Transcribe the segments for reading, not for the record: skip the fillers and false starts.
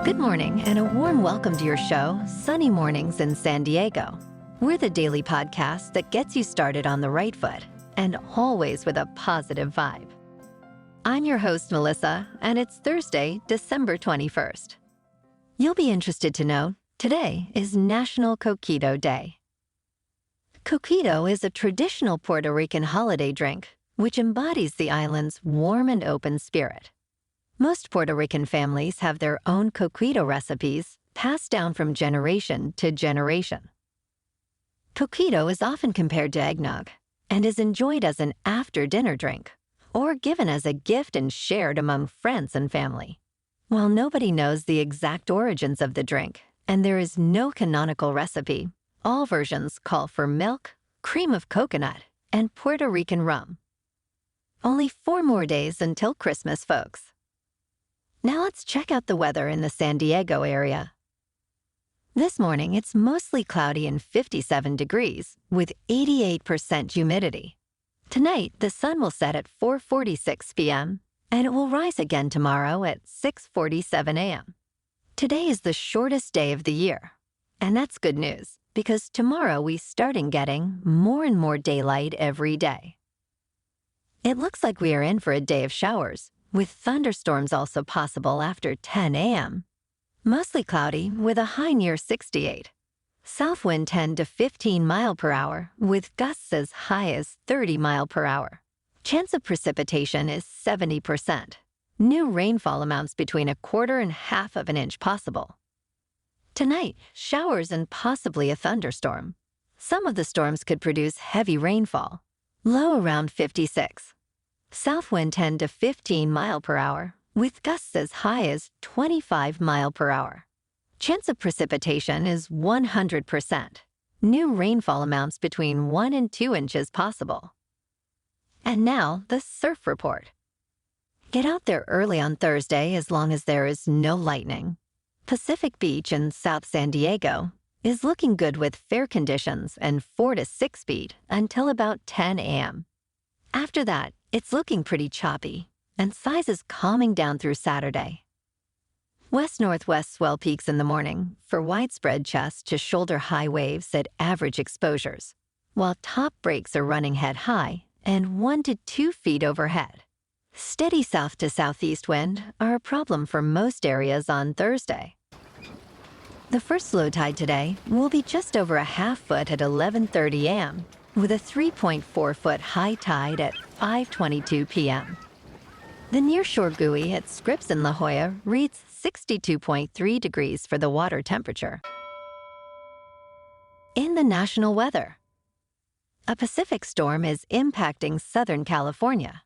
Good morning and a warm welcome to your show, Sunny Mornings in San Diego. We're the daily podcast that gets you started on the right foot and always with a positive vibe. I'm your host, Melissa, and it's Thursday, December 21st. You'll be interested to know today is National Coquito Day. Coquito is a traditional Puerto Rican holiday drink which embodies the island's warm and open spirit. Most Puerto Rican families have their own coquito recipes passed down from generation to generation. Coquito is often compared to eggnog and is enjoyed as an after-dinner drink or given as a gift and shared among friends and family. While nobody knows the exact origins of the drink and there is no canonical recipe, all versions call for milk, cream of coconut, and Puerto Rican rum. Only 4 more days until Christmas, folks. Now let's check out the weather in the San Diego area. This morning, it's mostly cloudy and 57 degrees with 88% humidity. Tonight, the sun will set at 4:46 p.m., and it will rise again tomorrow at 6:47 a.m. Today is the shortest day of the year, and that's good news because tomorrow we start getting more and more daylight every day. It looks like we are in for a day of showers, with thunderstorms also possible after 10 a.m. Mostly cloudy with a high near 68. South wind 10 to 15 mile per hour with gusts as high as 30 mile per hour. Chance of precipitation is 70%. New rainfall amounts between 1/4 and 1/2 of an inch possible. Tonight, showers and possibly a thunderstorm. Some of the storms could produce heavy rainfall. Low around 56. South wind 10 to 15 mile per hour with gusts as high as 25 mile per hour. Chance of precipitation is 100%. New rainfall amounts between 1 and 2 inches possible. And now, the surf report. Get out there early on Thursday as long as there is no lightning. Pacific Beach in South San Diego is looking good with fair conditions and 4 to 6 feet until about 10 a.m. After that, it's looking pretty choppy, and size is calming down through Saturday. West-northwest swell peaks in the morning for widespread chest to shoulder-high waves at average exposures, while top breaks are running head-high and 1 to 2 feet overhead. Steady south to southeast wind are a problem for most areas on Thursday. The first low tide today will be just over a 1/2 foot at 11:30 a.m., with a 3.4-foot high tide at 5:22 p.m. The nearshore buoy at Scripps in La Jolla reads 62.3 degrees for the water temperature. In the national weather, a Pacific storm is impacting Southern California.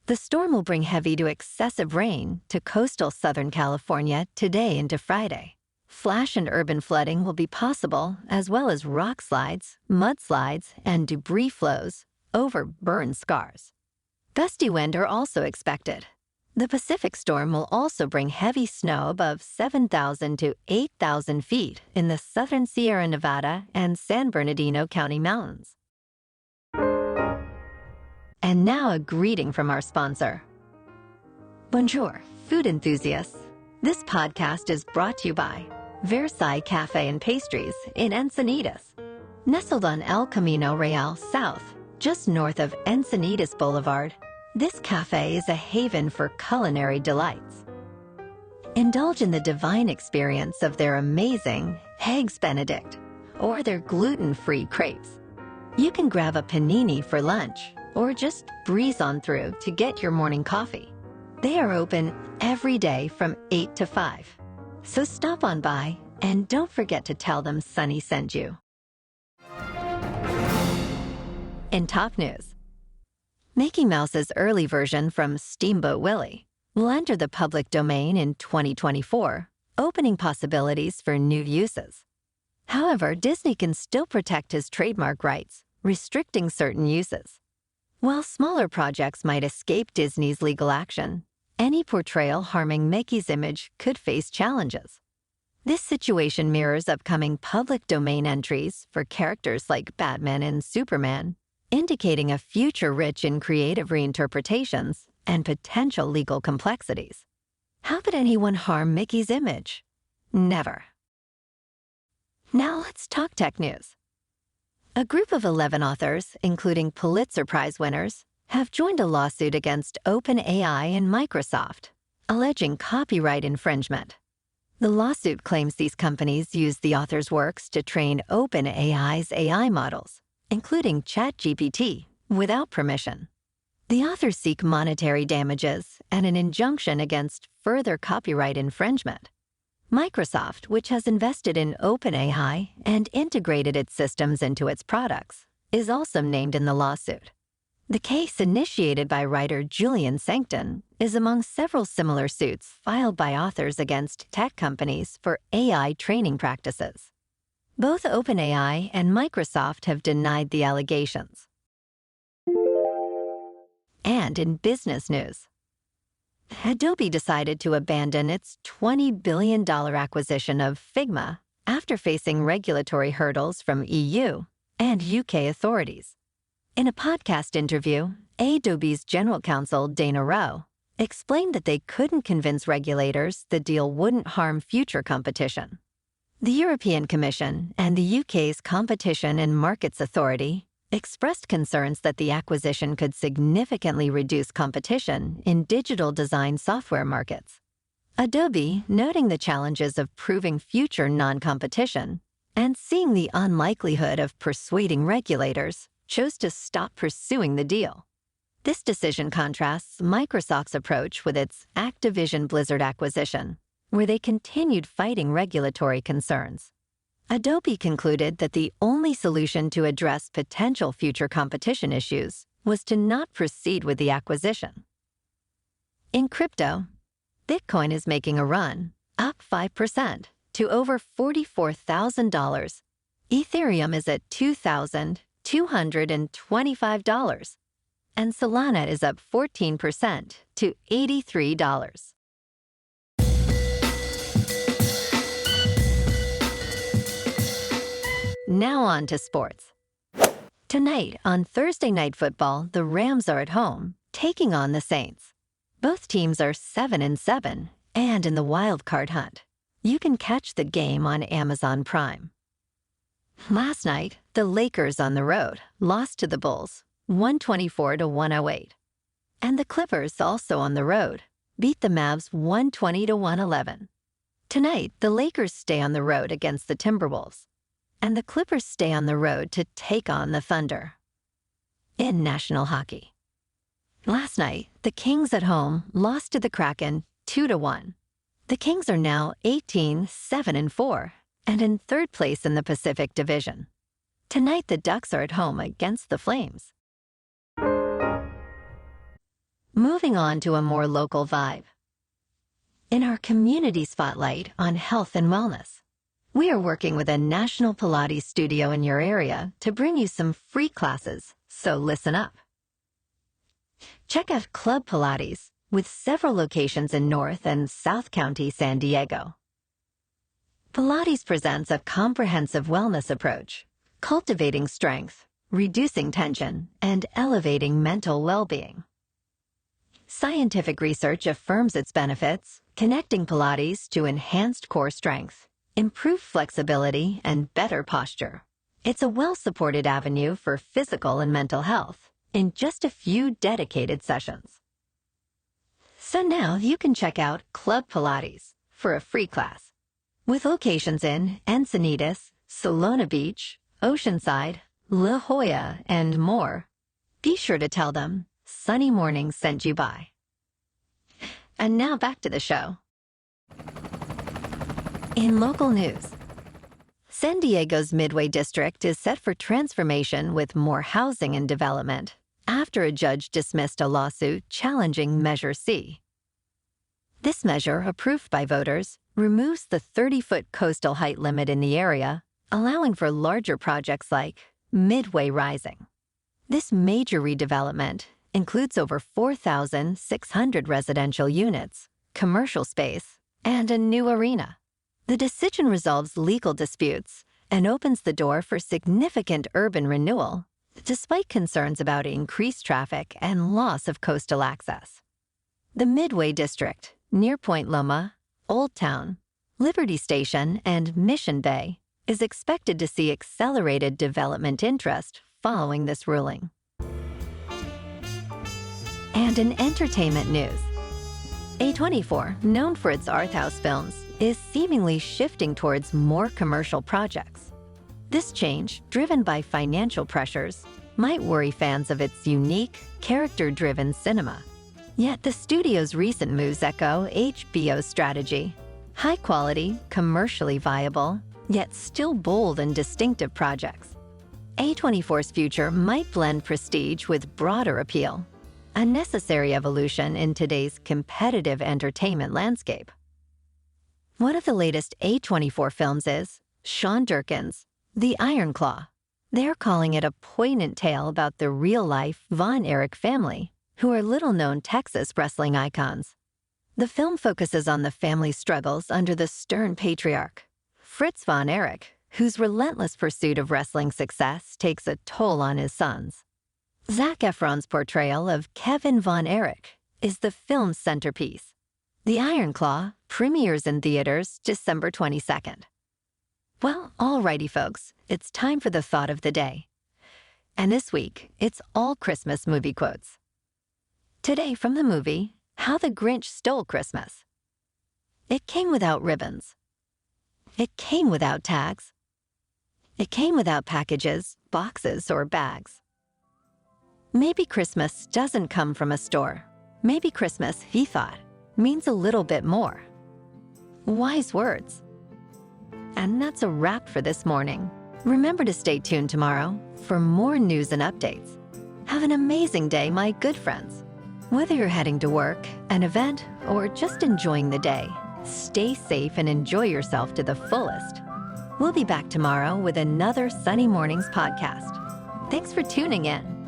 The storm will bring heavy to excessive rain to coastal Southern California today into Friday. Flash and urban flooding will be possible, as well as rock slides, mudslides, and debris flows over burn scars. Gusty wind are also expected. The Pacific storm will also bring heavy snow above 7,000 to 8,000 feet in the southern Sierra Nevada and San Bernardino County mountains. And now a greeting from our sponsor. Bonjour, food enthusiasts. This podcast is brought to you by Versailles Cafe and Pastries in Encinitas. Nestled on El Camino Real South, just north of Encinitas Boulevard, this cafe is a haven for culinary delights. Indulge in the divine experience of their amazing Eggs Benedict or their gluten-free crepes. You can grab a panini for lunch or just breeze on through to get your morning coffee. They are open every day from 8 to 5. So stop on by and don't forget to tell them Sunny sent you. In top news, Mickey Mouse's early version from Steamboat Willie will enter the public domain in 2024, opening possibilities for new uses. However, Disney can still protect his trademark rights, restricting certain uses. While smaller projects might escape Disney's legal action, any portrayal harming Mickey's image could face challenges. This situation mirrors upcoming public domain entries for characters like Batman and Superman, indicating a future rich in creative reinterpretations and potential legal complexities. How could anyone harm Mickey's image? Never. Now let's talk tech news. A group of 11 authors, including Pulitzer Prize winners, have joined a lawsuit against OpenAI and Microsoft, alleging copyright infringement. The lawsuit claims these companies used the authors' works to train OpenAI's AI models, including ChatGPT, without permission. The authors seek monetary damages and an injunction against further copyright infringement. Microsoft, which has invested in OpenAI and integrated its systems into its products, is also named in the lawsuit. The case, initiated by writer Julian Sancton, is among several similar suits filed by authors against tech companies for AI training practices. Both OpenAI and Microsoft have denied the allegations. And in business news, Adobe decided to abandon its $20 billion acquisition of Figma after facing regulatory hurdles from EU and UK authorities. In a podcast interview, Adobe's general counsel, Dana Rowe, explained that they couldn't convince regulators the deal wouldn't harm future competition. The European Commission and the UK's Competition and Markets Authority expressed concerns that the acquisition could significantly reduce competition in digital design software markets. Adobe, noting the challenges of proving future non-competition and seeing the unlikelihood of persuading regulators, chose to stop pursuing the deal. This decision contrasts Microsoft's approach with its Activision Blizzard acquisition, where they continued fighting regulatory concerns. Adobe concluded that the only solution to address potential future competition issues was to not proceed with the acquisition. In crypto, Bitcoin is making a run, up 5% to over $44,000. Ethereum is at $2,225, and Solana is up 14% to $83. Now on to sports. Tonight, on Thursday Night Football, the Rams are at home, taking on the Saints. Both teams are 7-7 and in the wild card hunt. You can catch the game on Amazon Prime. Last night, the Lakers on the road lost to the Bulls, 124-108. And the Clippers, also on the road, beat the Mavs 120-111. Tonight, the Lakers stay on the road against the Timberwolves, and the Clippers stay on the road to take on the Thunder. In national hockey, last night, the Kings at home lost to the Kraken 2-1. The Kings are now 18-7-4 and in third place in the Pacific Division. Tonight, the Ducks are at home against the Flames. Moving on to a more local vibe. In our community spotlight on health and wellness, we are working with a national Pilates studio in your area to bring you some free classes, so listen up. Check out Club Pilates, with several locations in North and South County, San Diego. Pilates presents a comprehensive wellness approach, cultivating strength, reducing tension, and elevating mental well-being. Scientific research affirms its benefits, connecting Pilates to enhanced core strength, improved flexibility, and better posture. It's a well-supported avenue for physical and mental health in just a few dedicated sessions. So now you can check out Club Pilates for a free class. With locations in Encinitas, Solana Beach, Oceanside, La Jolla, and more, be sure to tell them Sunny Mornings sent you by. And now back to the show. In local news, San Diego's Midway District is set for transformation with more housing and development after a judge dismissed a lawsuit challenging Measure C. This measure, approved by voters, removes the 30-foot coastal height limit in the area, allowing for larger projects like Midway Rising. This major redevelopment includes over 4,600 residential units, commercial space, and a new arena. The decision resolves legal disputes and opens the door for significant urban renewal, despite concerns about increased traffic and loss of coastal access. The Midway District, near Point Loma, Old Town, Liberty Station, and Mission Bay, is expected to see accelerated development interest following this ruling. And in entertainment news, A24, known for its art house films, is seemingly shifting towards more commercial projects. This change, driven by financial pressures, might worry fans of its unique, character-driven cinema. Yet the studio's recent moves echo HBO's strategy: high-quality, commercially viable, yet still bold and distinctive projects. A24's future might blend prestige with broader appeal, a necessary evolution in today's competitive entertainment landscape. One of the latest A24 films is Sean Durkin's The Iron Claw. They're calling it a poignant tale about the real-life Von Erich family, who are little-known Texas wrestling icons. The film focuses on the family's struggles under the stern patriarch, Fritz Von Erich, whose relentless pursuit of wrestling success takes a toll on his sons. Zac Efron's portrayal of Kevin Von Erich is the film's centerpiece. The Iron Claw premieres in theaters December 22nd. Well, alrighty folks, it's time for the thought of the day. And this week, it's all Christmas movie quotes. Today from the movie, How the Grinch Stole Christmas. It came without ribbons. It came without tags. It came without packages, boxes, or bags. Maybe Christmas doesn't come from a store. Maybe Christmas, he thought, means a little bit more. Wise words. And that's a wrap for this morning. Remember to stay tuned tomorrow for more news and updates. Have an amazing day, my good friends. Whether you're heading to work, an event, or just enjoying the day, stay safe and enjoy yourself to the fullest. We'll be back tomorrow with another Sunny Mornings podcast. Thanks for tuning in.